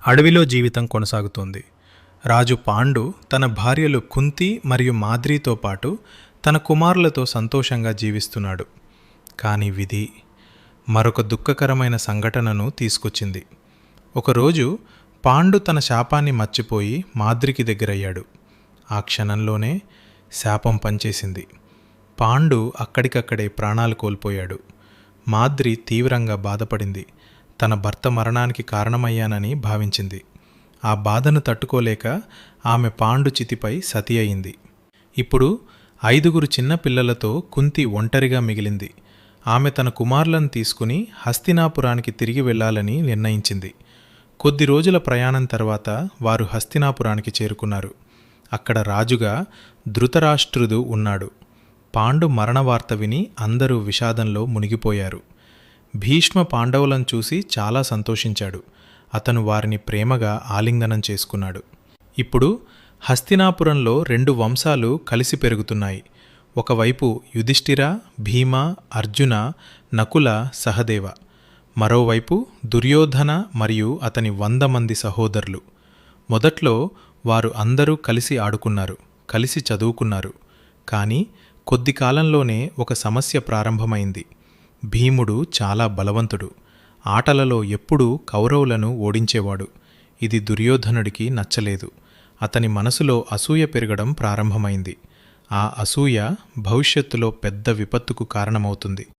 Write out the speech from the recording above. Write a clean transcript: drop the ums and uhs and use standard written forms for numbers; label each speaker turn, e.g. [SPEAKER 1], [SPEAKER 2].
[SPEAKER 1] అడవిలో జీవితం కొనసాగుతోంది. రాజు పాండు తన భార్యలు కుంతి మరియు మాద్రీతో పాటు తన కుమారులతో సంతోషంగా జీవిస్తున్నాడు. కానీ విధి మరొక దుఃఖకరమైన సంఘటనను తీసుకొచ్చింది. ఒకరోజు పాండు తన శాపాన్ని మర్చిపోయి మాద్రికి దగ్గరయ్యాడు. ఆ క్షణంలోనే శాపం పనిచేసింది. పాండు అక్కడికక్కడే ప్రాణాలు కోల్పోయాడు. మాద్రి తీవ్రంగా బాధపడింది. తన భర్త మరణానికి కారణమయ్యానని భావించింది. ఆ బాధను తట్టుకోలేక ఆమె పాండు చితిపై సతి అయింది. ఇప్పుడు 5 చిన్న పిల్లలతో కుంతి ఒంటరిగా మిగిలింది. ఆమె తన కుమారులను తీసుకుని హస్తినాపురానికి తిరిగి వెళ్లాలని నిర్ణయించింది. కొద్ది రోజుల ప్రయాణం తర్వాత వారు హస్తినాపురానికి చేరుకున్నారు. అక్కడ రాజుగా ధృతరాష్ట్రుడు ఉన్నాడు. పాండు మరణ వార్త విని అందరూ విషాదంలో మునిగిపోయారు. భీష్మ పాండవులను చూసి చాలా సంతోషించాడు. అతను వారిని ప్రేమగా ఆలింగనం చేసుకున్నాడు. ఇప్పుడు హస్తినాపురంలో 2 వంశాలు కలిసి పెరుగుతున్నాయి. ఒకవైపు యుధిష్ఠిర, భీమ, అర్జున, నకుల, సహదేవ. మరోవైపు దుర్యోధన మరియు అతని 100 మంది సహోదరులు. మొదట్లో వారు అందరూ కలిసి ఆడుకున్నారు, కలిసి చదువుకున్నారు. కానీ కొద్ది కాలంలోనే ఒక సమస్య ప్రారంభమైంది. భీముడు చాలా బలవంతుడు. ఆటలలో ఎప్పుడూ కౌరవులను ఓడించేవాడు. ఇది దుర్యోధనుడికి నచ్చలేదు. అతని మనసులో అసూయ పెరగడం ప్రారంభమైంది. ఆ అసూయ భవిష్యత్తులో పెద్ద విపత్తుకు కారణమవుతుంది.